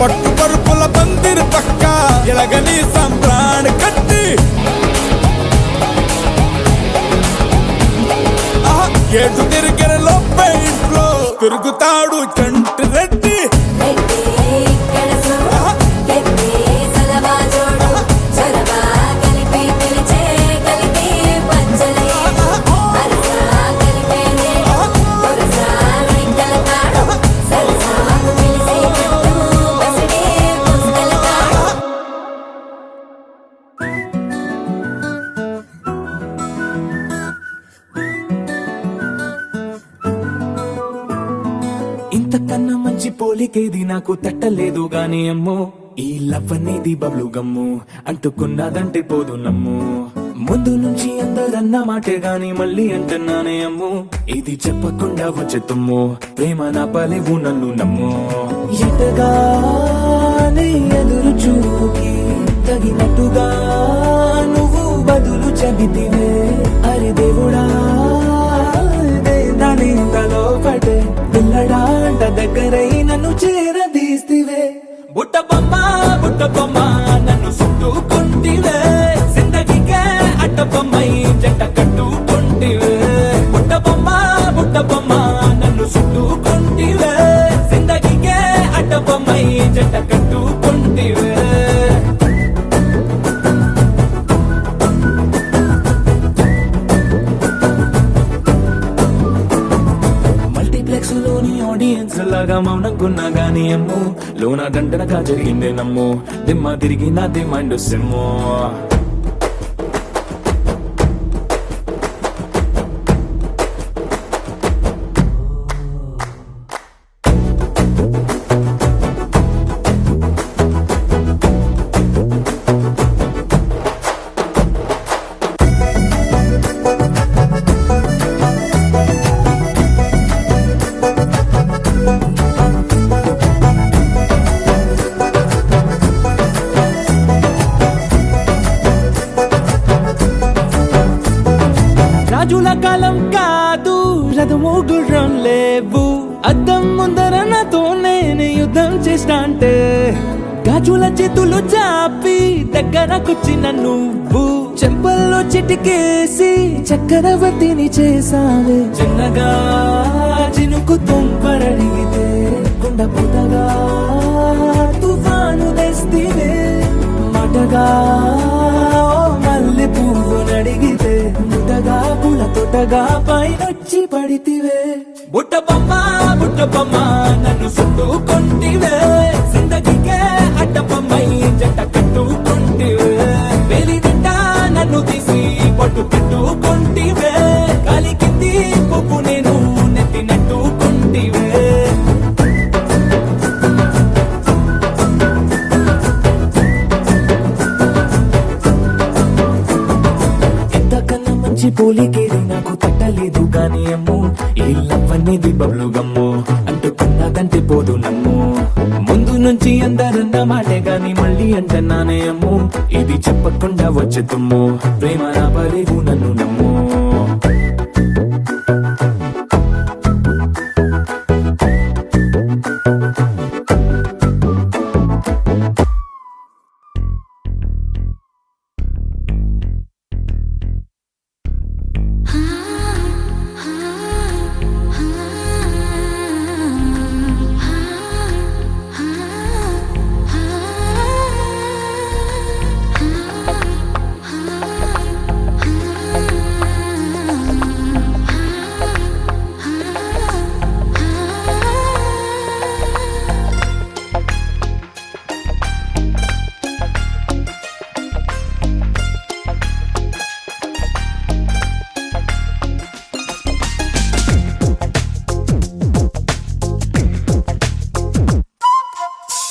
పట్టు పరుపుల పందిరి పక్క ఎలగని సంబ్రాణి కట్టి, ఏటు తిరిగిన లోపే ఇంట్లో తిరుగుతాడు చంటి రెడ్డి. రెడ్డి కడసో ఎత్తి సలవా జోడు చొరవ కలిపి పిలిచే కలిపి పంచలేడు. అరస కలిపేనేడు దొరస రింకల తాడు సరసాకు పిలిసేటట్టు బసిడే పుస్తల తాడు. ఇంతకన్నా మంచి పోలికేది నాకు తట్టలేదు గాని అమ్మో, ఈ లవ్ అనేది బబ్లు గమ్ము అంటుకున్నదంటే పోదు నమ్ము. ముందు నుంచి అందరన్న మాటే గాని మళ్ళీ అంటున్నానే అమ్ము, ఇది చెప్పకుండా వచ్చే తుమ్ము ప్రేమ నా పలేవు నన్ను నమ్ము. ఎటగానే ఎదురు చూపుకి తగినట్టుగా నువ్వు బదులు చెబితివే. అరే దేవుడా దాని తలో పడే పిల్లడాంట దగ్గరై నన్ను చేరదీస్తివే. బుట్ట బొమ్మ నన్ను చుట్టుకుంటివే, జిందగీకే అట్ట బొమ్మై జంట కట్టుకుంటివే. బుట్ట బొమ్మ నన్ను చుట్టుకుంటివే, జిందగీకే అట్ట బొమ్మై జంట కట్టుకుంటివే. మల్టీప్లెక్స్ లోని ఆడియన్స్ లాగా మౌనంకున్నా గానీ అమ్ము, లోన దండనగా జరిగిందే నమ్ము, దిమ్మ తిరిగి నాది మైండ్ సిమ్ము. ఇష్ట అంటే గాజుల చేతులు చాపి దగ్గరకొచ్చిన నువ్వు చెంపల్లో చిటికేసి చక్రవర్తిని చేసావే చిన్నగా చినుకు తుంపరడిగితే కుండ పుటగా తుఫాను తెస్తివే మాటగా మల్లె పువ్వు నడిగితే ముటగా పుల తొటగా పైనొచ్చి పడితివే బుట్ట బొమ్మ నన్ను చుట్టుకొంటివే జిందగీకే అడ్డపమ్మై జంట కట్టుకొంటివే వేలి నిండా నన్ను తీసి పట్టు పెట్టుకొంటివే గాలి కింది పువ్వు నేను నెట్టినట్టుకొంటివే ఎంతకన్నా మంచి పోలికేది నాకు తట్టలేదు కానీ అమ్మో ఈ లవ్ అనేది బబ్లు గమ్ము అంటుకున్నదంటే పోదు నమ్ము ముందు నుంచి అందరన్న మాటే గాని మళ్ళీ అంటున్నానే అమ్ము ఇది చెప్పకుండా వచ్చే తుమ్ము ప్రేమ నా పరేగు నన్ను నమ్ము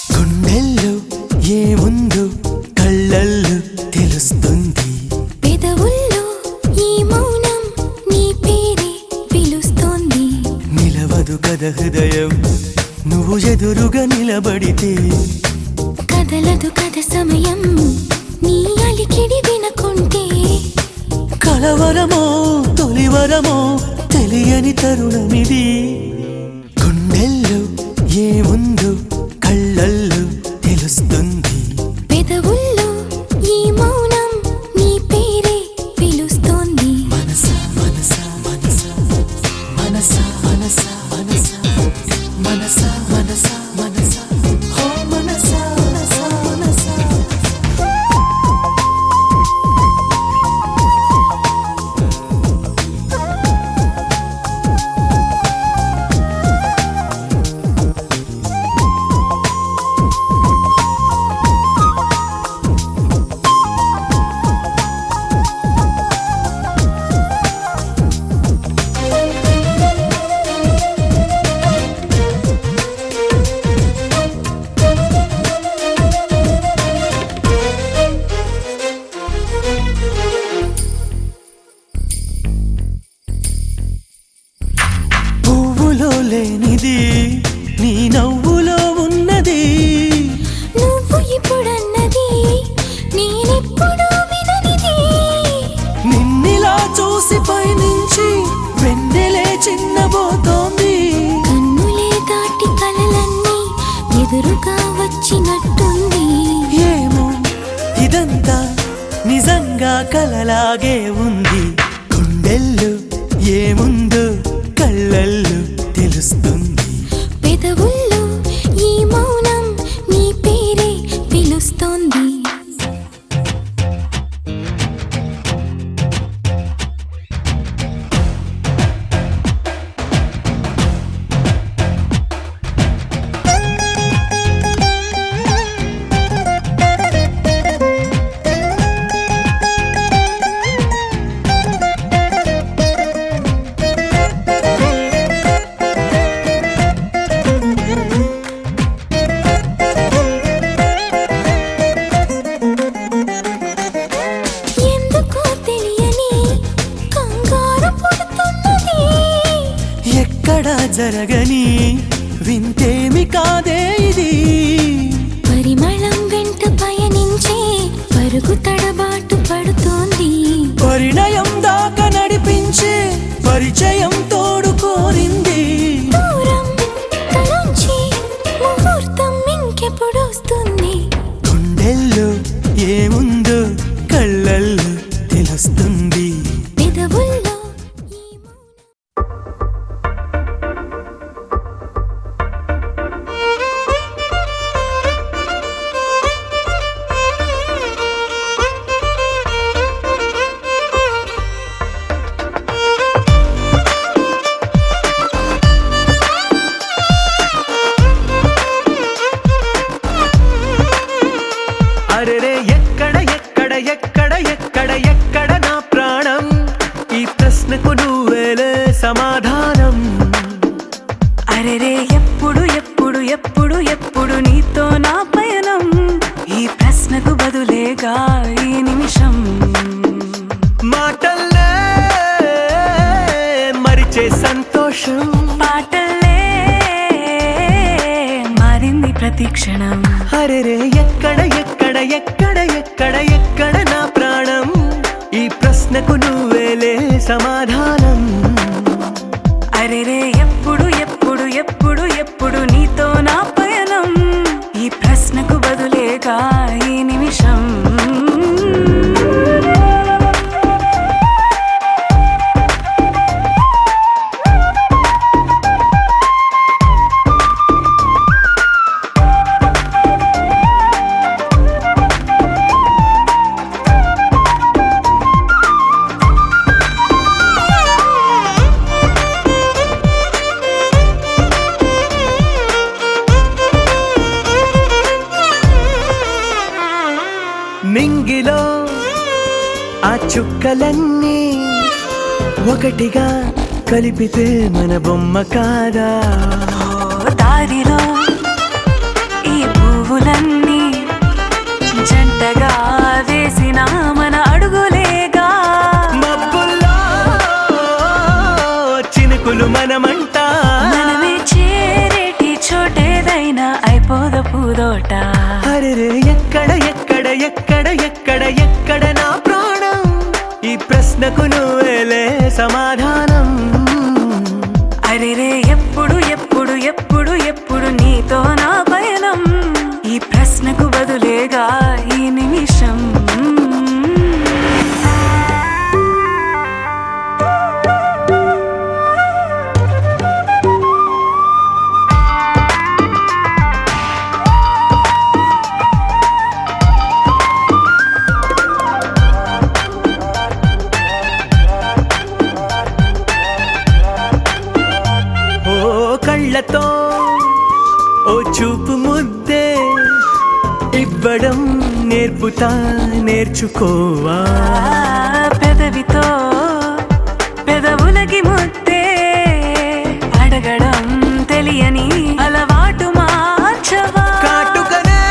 గుండెల్లో ఏముందో కళ్ళల్లో తెలుస్తుంది పెదవుల్లో ఈ మౌనం నీ పేరే పిలుస్తోంది నిలవదు కథ హృదయం నువ్వు ఎదురుగా నిలబడితే కదలదు కథ సమయం నీ అలికిడి వినకుంటే కలవరమో తొలివరమో తెలియని తరుణమిది గుండెల్లో ఏముందో కళ్ళల్లో తెలుస్తుంది పెదవుల్లో ఈ మౌనం నీ పేరే పిలుస్తోంది మనసా మనసా మనసా మనసా మనసా మనసా మనసా మనసా మనసా ఓ మనసా మనసా మనసా పువ్వులో లేనిది నీ నవ్వులో ఉన్నది నువ్వు ఇప్పుడన్నది నేనెప్పుడు విననిది నిన్నిలా చూసి పైనుంచి వెన్నెలే చిన్నబోతోంది కన్నులే దాటి కలలన్నీ ఎదురుగా వచ్చినట్టుంది ఏమో ఇదంతా నిజంగా కలలాగే ఉంది గుండెల్లో ఏముందో కళ్ళల్లో తెలుస్తుంది పెదవుల్లో ఈ మౌనం నీ పేరే పిలుస్తోంది ఎందుకో తెలియని కంగారు పుడుతున్నది ఎక్కడా జరగని వింతేమి కాదే ఇది పరిమళం వెంట పయనించే పరుగు తడబాటు పడుతోంది పరిణయం దాకా నడిపించే పరిచయం తోడు కోరింది దూరం తలంచి ముహూర్తం మింగ బదులేగా ఈ నిమిషం. మాటల్లే మరిచే సంతోషం, పాటల్లే మారింది ప్రతి క్షణం. అరెరే ఎక్కడ ఎక్కడ ఎక్కడ ఎక్కడ ఎక్కడ నా ప్రాణం, ఈ ప్రశ్నకు నువ్వేలే సమాధానం. అరెరే ఎప్పుడు ఎప్పుడు ఎప్పుడు ఎప్పుడు నీతో నా పయనం, ఈ ప్రశ్నకు బదులేగా ఈ నిమిషం. నింగిలో ఆ చుక్కలన్నీ ఒకటిగా కలిపితే మన బొమ్మ కాదా. దారిలో ఈ పువ్వులన్నీ జంటగా వేసిన మన అడుగులేగా. మబ్బుల్లో చినుకులు మనమంట, మనమే చేరేటి చోటేదైనా అయిపోద పూదోట. అరెరే ఎక్కడ ఎక్కడ ఎక్కడ ఎక్కడ ఎక్కడ నా ప్రాణం, ఈ ప్రశ్నకు నువ్వేలే సమాధానం. అరెరే ఎప్పుడు ఎప్పుడు ఎప్పుడు ఎప్పుడు నీతో నా పయనం, ఈ ప్రశ్నకు బదులేగా ఈ నిమిషం. కళ్ళతో ఓ చూపు ముద్దే ఇవ్వడం నేర్పుతా, నేర్చుకోవా. పెదవితో పెదవులకి ముద్దే అడగడం తెలియని అలవాటు మార్చవా. కాటుకనే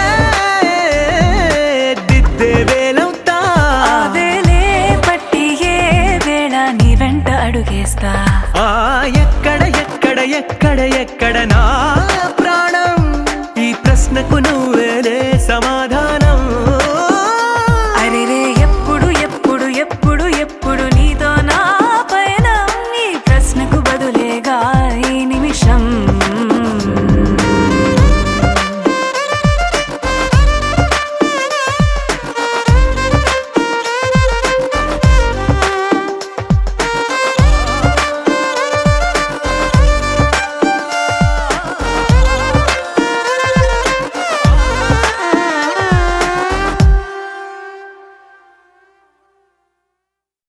దిద్దే వేలవుతా, వేలే పట్టి ఏ వేళ నీ వెంట అడుగేస్తా. ఎక్కడ ఎక్కడ ఎక్కడ ఎక్కడ నా